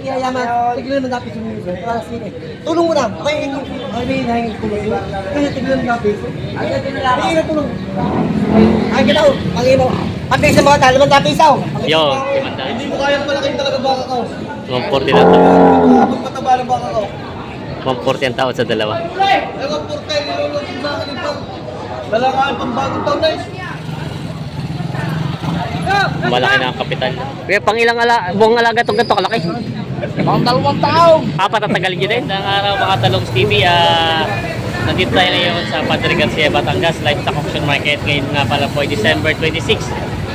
yayaman. Tignan mo natin sa mga para sino. Tulong mo na. May hingin tulong. Kaya tignan mo natin. Ay, na tulong. Ay, kita ko. Pangino. Ang sa mga talo, man natin isaw. Yo, timanda. Hindi mo kaya malaking talaga baka ko. 140 na to. Magpataba ng baka ko. 140 ang tawad sa dalawa. Ewan po tayo, nilulog sa akin yung pang... Wala nga ang pambagong taon na Malaki na ang kapital. Kaya pang ilang buong alaga itong ganito kalaki. Pang 2 taon. Papatatagalin nyo din. Ang araw mga Talongs TV, nandito tayo ngayon sa Padre Garcia, Batangas, Livestock Auction Market. Ngayon nga pala po ay December 26.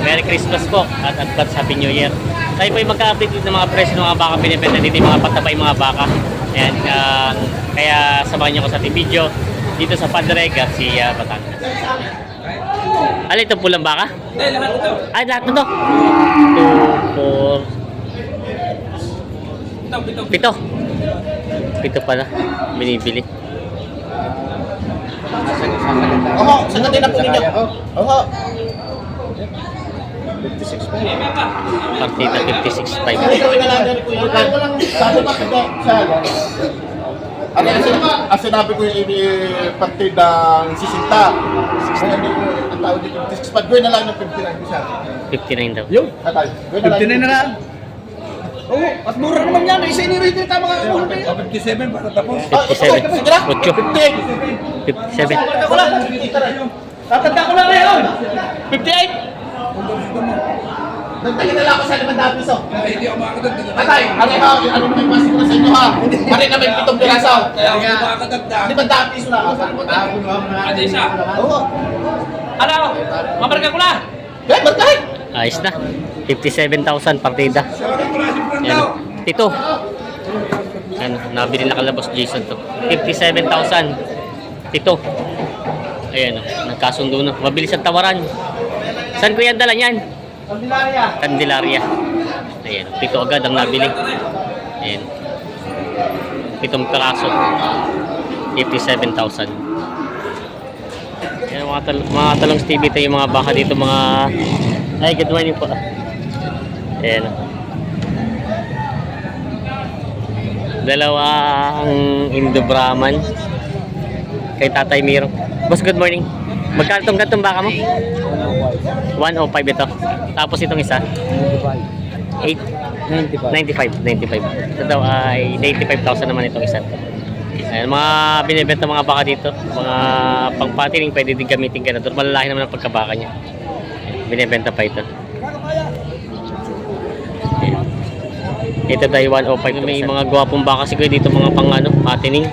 Merry Christmas po at advance Happy New Year. Tayo po ay mag-update dito ng mga presyo ng mga baka pinipenta dito, yung mga patabay mga baka. Ayan, kaya samahan nyo ko sa ating video dito sa Padre Garcia, Batangas. Ano itong pulang baka? Lahat ito. Ay, lahat na to. 2, 4, 7. 7 pala. Binibili. Oho, sagutin na po ninyo. Oho. 56 pa. Partida 56.5. Gawin na lang yan po yun. Sabi ba sa ano ang sinabi ko yung partidang sisinta. Ang tawag dito 56 pa. Gawin na lang yung 59 isa. 59 daw. Yung? Atay. 59 na lang. Oo, at mura naman yan. Isa inirito yung tama ka. 57 para tapos. 57. 58. 57. Tatanda ko lang ngayon. 58. Nagtagin na lang ako sa 500 piso. Hindi ako makakadagdag. Atay, ano may pasok na sa inyo ha? Pari na may 7 piraso. Kaya ako makakadagdag. 500 piso na. Ano isa? Oo. Ano? Mabarga ko na. Eh, magkahit. Ayos na. 57,000 partida. Yan. Tito. Ano, nabili na kalabos Jason to. 57,000. Tito. Ayan, nagkasundo na. Mabilis ang tawaran. Saan ko yan dala niyan? Candelaria. Ayan, pito agad ang nabili. Ayan. 7 piraso. 57,000. Ayan, mga Talongs TV, ito yung mga baka dito, mga... Ay, good morning po. Ayan. Dalawang Indo Brahman kay Tatay Miro. Boss, good morning. Magkano itong gantong baka mo? 105 ito. Tapos itong isa? 95. Ito daw ay 85,000 naman itong isa. Ayan, mga binibenta mga baka dito. Mga pangpatiling, pwede din gamitin ka na doon. Malalaki naman ang pagkabaka niya. Ayan, binibenta pa ito. Ayan. Ito tayo 105. May mga gwapong baka siguro dito, mga pang patining.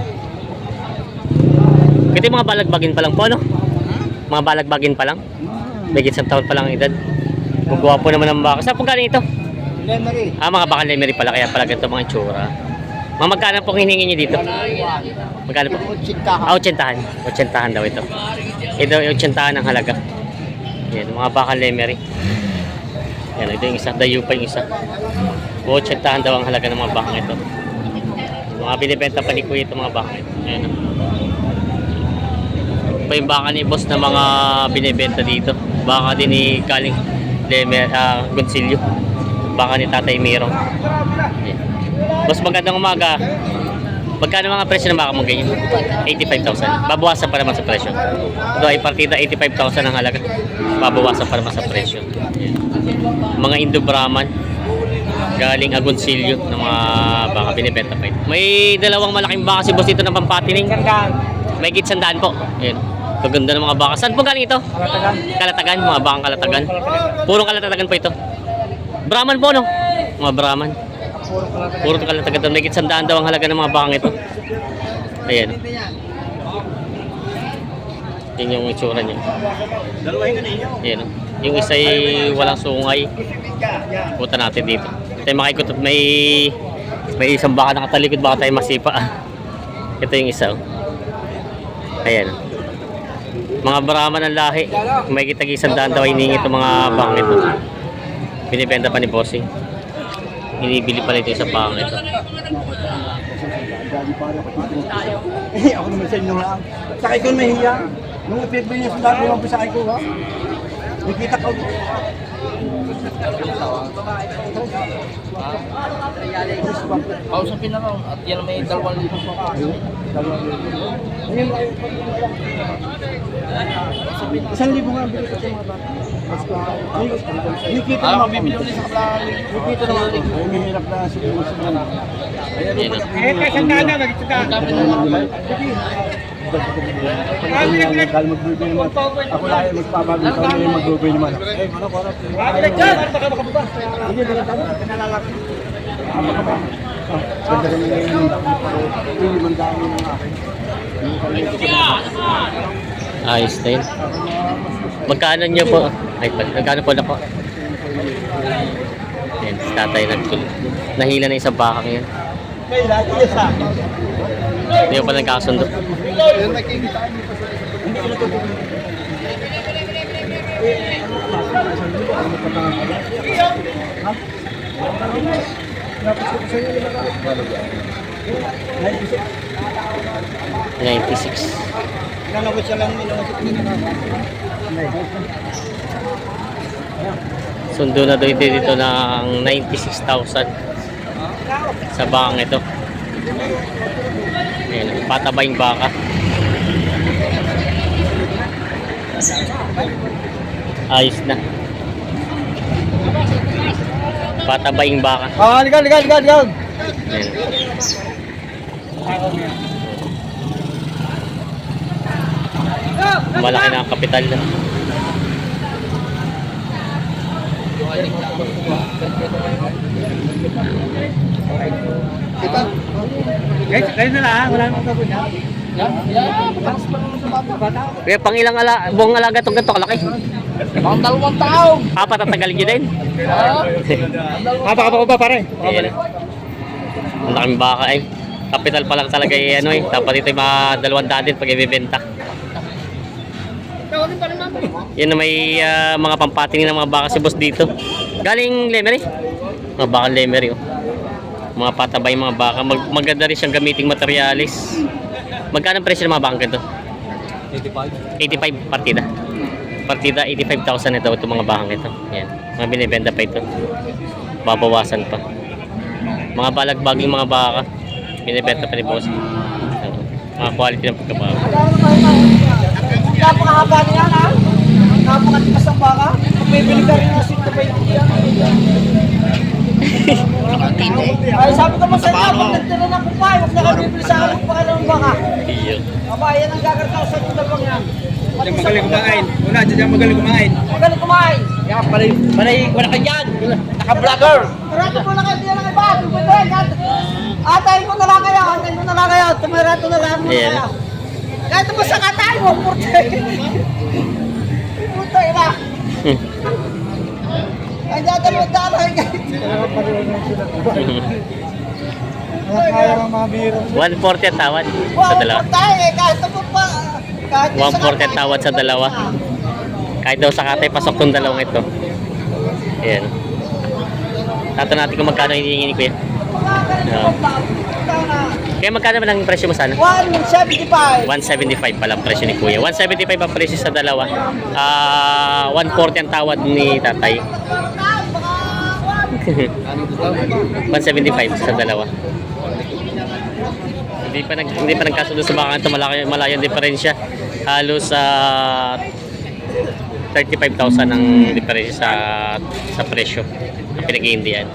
Ito yung mga balagbagin pa lang po, no? Mga balagbagin pa lang. May isang taon pa lang ang edad. Magwapo naman ang baka. Saan po galing ito? Lemery. Mga baka Lemery pala. Kaya pala ganito mga itsura. Mga magkano pong hiningi nyo dito? Magkano po? 80. 80 daw ito. Ito yung 80 ng halaga. Yan, mga baka Lemery. Yan, ito yung isa. Dayo pa yung isa. 80 daw ang halaga ng mga baka ito. Mga binibenta pa ni Kuya ito mga baka ito. Ayan. Pa yung baka ni boss na mga binibenta dito. Baka din ni Kaling Gonsilio. Baka ni Tatay Miro. Yeah. Boss, magandang umaga. Magkano mga presyo ng baka mo ganyan? 85,000. Babawasan pa naman sa presyo. Ito ay partida 85,000 ang halaga. Babawasan pa naman sa presyo. Yeah. Mga Indo Brahman galing Agoncillo ng mga baka binibenta pa ito. May dalawang malaking baka si boss dito ng pampatining. May gitsandaan po. Ayan. Kaganda ng mga baka. Saan po galing ito? Kalatagan. Kalatagan, mga bakang kalatagan. Purong kalatagan po ito. Brahman po, no? Mga Brahman. Purong kalatagan. May gitsandaan daw ang halaga ng mga bakang ito. Ayan. Yan yung itsura niya. Ayan. Yung isa ay walang sungay. Punta natin dito. Tayo makikot. May isang baka nakatalikod. Baka tayo masipa. Ito yung isa. Ayan. Mga Brahman ng lahi. May kitag-isang daan daw hiningi itong mga bakang ito. Binibenta pa ni Bossing. Hinibili pa rin ito sa bakang ito. Ako naman sa inyo lang. Sakay ko mahiya. Nung ipipili niya sa dati, lumang pisakay ko ha. Nakita ko. Pausapin na lang. At yan may 2,000. Isang libo nga bigay ko sa mga bata. Nakikita naman bibili ulit sa kabila. Nakikita naman. Ay, mahirap na siguro sa mga. Yan, oh. Kasi nana, nagkita. Dahil magbibigay naman. Ako lang ay magpabago. Ikaw na yung magbibigay naman. Eh, ano ko? Baka makababa. Hindi, baka tama. Pinalalaki. Ganda rin yung hindi man dami ng akin. Ayos na yun. Magkano nyo po? Ay, magkano po na po? Ayan, si tatay nahila na isang bakang yan. Hindi ko pa nagkakasundo. $96,000. Nalawit siya lang nila. Sundo na daw ito dito ng 96,000 sa bakang ito. Ayan, patabaying baka. Ayos na. Patabaying baka. Ah, ligal. Ayan. Malaki na ang kapital na. Kayo na lang, wala nang gagawin niya. Kaya pang ilang buong alaga itong ganito kalaki? Pang 2 taon. Patatagalin nyo din. Baka ba pare? Ayan. Ang laking baka eh. Kapital pa lang talaga ano eh. Dapat ito yung mga 200 din pag ibibenta. Yan na may mga pampatingin ng mga baka si boss dito. Galing Lemery. Mga baka Lemery oh. Mga patabay mga baka. Maganda rin siyang gamiting materialis. Magkano ang presyo ng mga baka ganito? 85 partida. Partida 85,000 ito itong mga bakang ito. Yan. Mga binibenta pa ito. Babawasan pa. Mga balagbaging mga baka. Binibenta pa ni boss. Mga quality ng pagkabaka. Napakahaba niya ha? Napakatipas ang baka. Bibili ka rin ng 120 yan. Ay, sabi ko mo sa inyo, pag nagtira ng kupay, huwag na kami bibili sa akin pa ng baka. Iyo. Aba, yan ang gagartaw sa inyo dalawang yan. Diyan magaling kumain. Una, diyan magaling kumain. Magaling kumain. Kaya panay wala ka dyan. Naka-vlogger. Turato mo na kayo diyan ng iba. Atayin ko na lang kayo. Tumirato na lang muna Ayan. kayo. Kahit mo sa katay mo, purtay. Purtay na. Ang data mo dalaw guys. Kaya ng mga biro. 140 ang tawad sa Wow, dalawa. purtay eh. Kahit mo pa. 140 ang tawad sa dalawa. Kahit daw sa katay, pasok tong dalawang ito. Ayan. Tato natin kung magkano hinihingi ko yan. Kaya magkano ba ang presyo mo sana? 175. 175 pala ang presyo ni Kuya. 175 ang presyo sa dalawa. 140 ang tawad ni tatay. 175 sa dalawa. Hindi pa nagkasundo sa baka ito. Malayo ang diferensya. Halos 35,000 ang diferensya sa presyo ang pinag-iindihan.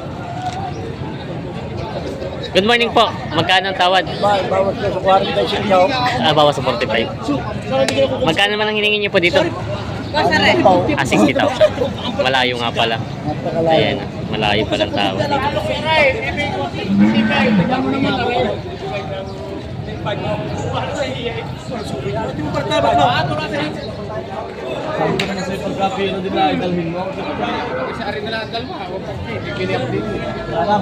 Good morning po. Magkano ang tawad? Bawas ka sa 45 yaw. Bawas sa 45. Magkano naman ang hiningi niyo po dito? 60,000. Malayo nga pala. Ayan, malayo pala ang tawad dito. Sabi ko na sa'yo pagka-pero din na idalhin mo. Kasi ari na lang dalma. Kiniyak din. Alam,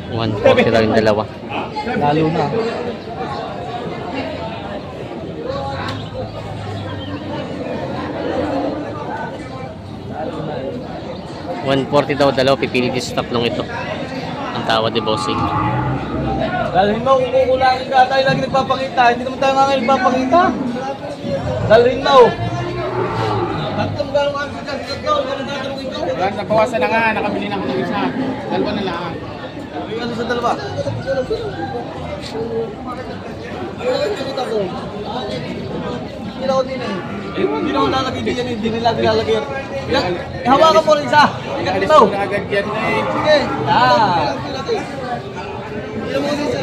140 lang yung dalawa. lalo na. $140 daw dalawa, pipili din sa tatlong ito. Ang tawad ni Bossing. Dalhin mo, kung kukulangin ka tayo lagi nagpapakita. Hindi naman tayo nga ngayon nagpapakita. Dalhin mo. Tatlong gano'ng ang sasagot ko. Wala, nabawasan na nga, nakabili na ako ng isa. Dalawa na lang. Ay, ano sa dalawa? Ano yung nakita ko? Hindi na ako din eh. Hindi na ako lalagay din yan eh. Hindi nila nilalagay yan. Hawakan mo rin isa. Alis Ito. ko na agad yan na eh. Sige. Ah. Hindi mo din isa.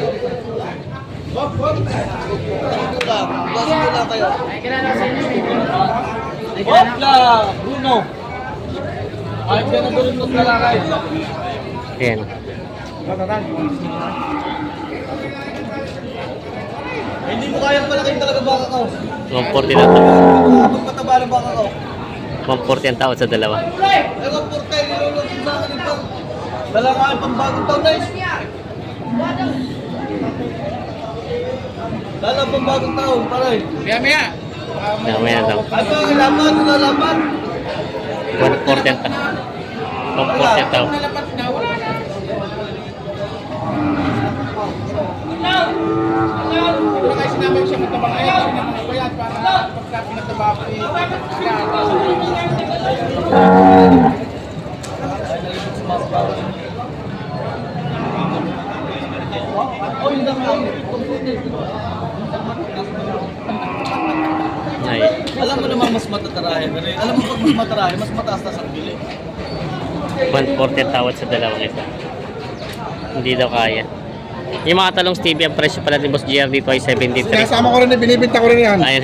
Basin ko lang kayo. Hopla! Bruno! Ay, ka na doon ng lalakay. Ayan. Hindi mo kayang malaking talaga baka ko. 140 lang to. Magpataba ng baka ko. 140 ang tawad sa dalawa. Ewan po tayo nilulog sa akin ito. Dala nga yung pambagong taon na eh. Dala pambagong taon, paray. Maya. Mamaya daw. Ano ang ilaban? Nalaban? 140 ang tawad. 140 ang tawad. Nalapat na, wala na. Ito na kayo sinabi siya matabang ayaw siya ng mga bayad para pagka pinataba ko Oh, yun ang Ay. alam mo naman mas matatarahin. Alam mo pag mas matarahin, mas mataas na sa bili. 140 ang tawad sa dalawang ito. Hindi daw kaya. Yung mga talong Stevie, ang presyo pala ni Boss JR dito ay 73. Sinasama ko rin na binibinta ko rin yan. Ayun.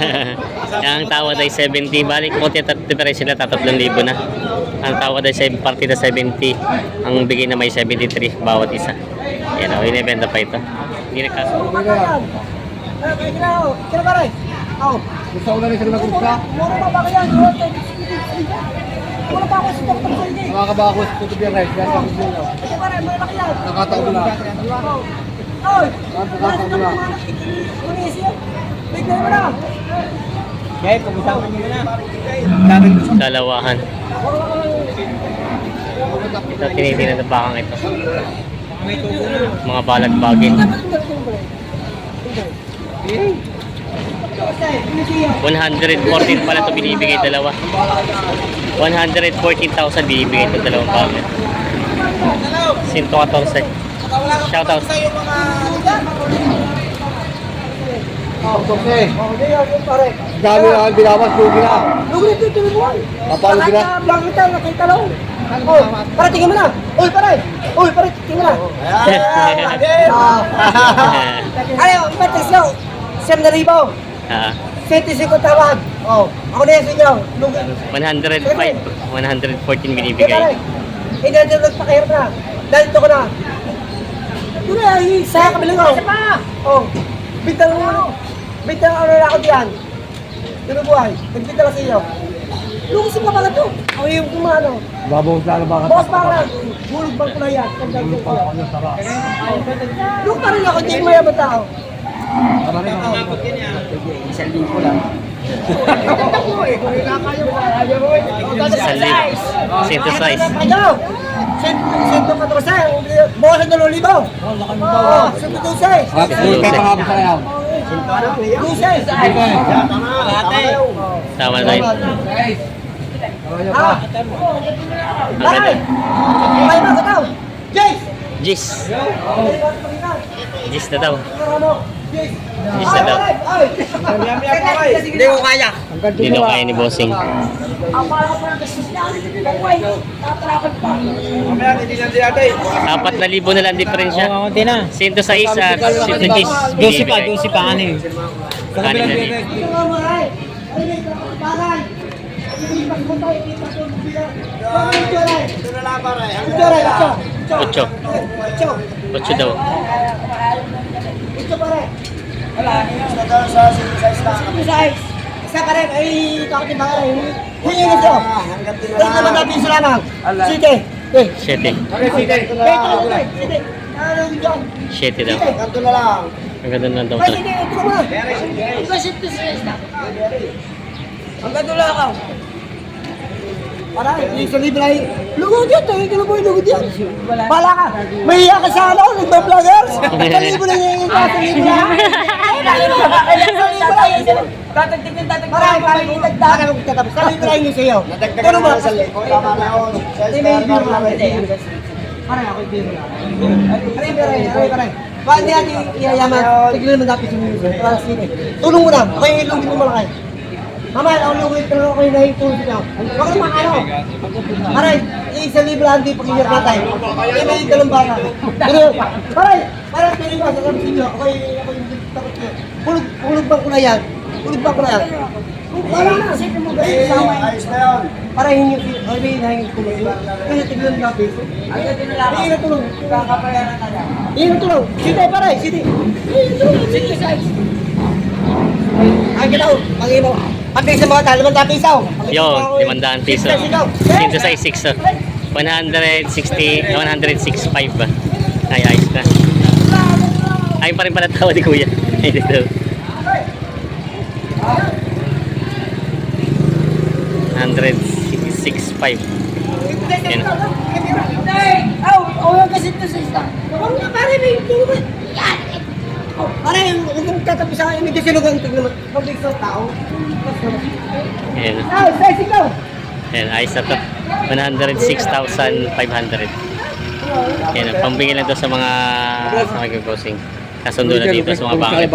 Ang tawad ay 70. Balik konti at presyo na 3,000 na. Ang tawad ay 7 party na 70. Ang bigay na may 73 bawat isa. Yan o, inibenta pa ito. Hindi na kaso. Kaya paray? Oo. Gusto ko na rin sila mag-gusta. Mura pa ba kaya? Wala pa ako sa doktor sa hindi. Nakakaba ako sa tutubi ang rice. Kaya gusto nyo. Kaya paray, malaki yan. Nakataon na. Oy! Nakataon na. Kunisip! Bigay mo na! Okay, pag-usapan nyo na. Dalawahan. Ito, tinitingnan na bakang ito. Mga balagbagin. 114 pala ito binibigay dalawa. 114,000 binibigay ito dalawang bagay. 114. Shoutout. Dami na ang binawas, lugi na. Lugi dito, tulubuan! Kapalo sila? Blanket tayo, nakita lang! Oy, para tingin mo na! Oy, paray! Oy, paray, tingin mo na! Ano, ipatis lang! Siyam na ribaw! Ah, 75 tawad! Oh, ako na yan sa inyo! Lugi! 105, 114 binibigay. Paray! Hindi na dito nagpakahirap na! Dito ko na! Ito na, sa kabilang ako! Isa pa! Oh, bintang ano! Bintang ano na ako diyan! Tinubuhay, nagbinta lang sa iyo! Lukusin ka ba to? Ako yung kumano! Babawas na baka. Boss pa lang! Hulog bang kulay yan! Luk pa rin ako, hindi ko mayaman tao! Synthesize. Ano? Sento 14, bawas ang 2,000! Oo, sento 12! Luces! Tama na yun. Ah! Bakit? May mga kataw! Jace! Gis. Gis na daw. Jace! Gis na daw. Hindi ko kaya! Hindi daw kaya ni Bossing. Ang mga ko ng business niya, buhay, tatrakan pa. 4,000 na lang diferensya. Oo, konti na. 106 at 110 Dosi pa, ano eh. Kanin na din. Ito nga mga ay! Ay, may kapagparan! Hindi pa ko tayo, hindi pa ko bilang. Bakit ito ay? Ito na lang para ay. Ito ay, ito. 8. 8 daw. Ito pare. Wala. Sa size. Isa pare, ay takot yung mga rin. Hindi nyo ito. Ay, naman natin sila lang. Sige. 7. Sige. Ano yung dyan? 7 daw. Kanto na lang. Ang ganda na daw. Ay, sige. Ito mo. Ito shift to size na. Ang ganto lang ako. Para, yung sa libre ay, lugod yan, tayo ka na po yung lugod yan. Bala ka, mahiya ka sa ano, nagpa-vloggers. Kalibo na yung sa libre. Tatagtigin, Parang magtatapos. Sabi ko lang yun sa'yo. Pero ba? Parang ako yung biro lang. Aray. Bakit di natin iyayaman? Tignan mo dapat yung music. Para sige. Tulong mo na. Ako yung ilungin mo malaki. Mama, ako lungit pero ako yung nahihintulong siya. Huwag ka naman ano. Aray, isang libo lang di pag-iyak na tayo. Kaya may dalawang baka. Pero, parang pili mo, sasabi sa inyo, ako yung takot niya. Hulog bang ko na yan? Hulog bang ko na yan? Parang na, sige mo ba? Ayos na yun. Parang hingi, ay may hinahingin tulong. Kaya tignan mo peso. Hindi na tulong. Kakapayaran na lang. Hindi na tulong. Sige, paray, sige. Sige, size. Ay, kita ko, pag-ibaw. Ang piso mga talo, 500 piso. Yo, 500 piso. Dito sa 6, 160, 106.5 ba? Ay, ayos na. Ayun pa rin pala tawa ni Kuya. Ay, dito. 106.5. Yan. Oh, kasi ito sa isa. Huwag na, pare, may tulong. Yan. Pare, huwag mong tatapos sa akin. May disilugan tignan mo. Pag-big sa tao. Ayan. Size ikaw. Ayan, ayos na to. 106,500. Ayan, pambigay lang to sa mga crossing. Kasundo na dito sa mga bangkit.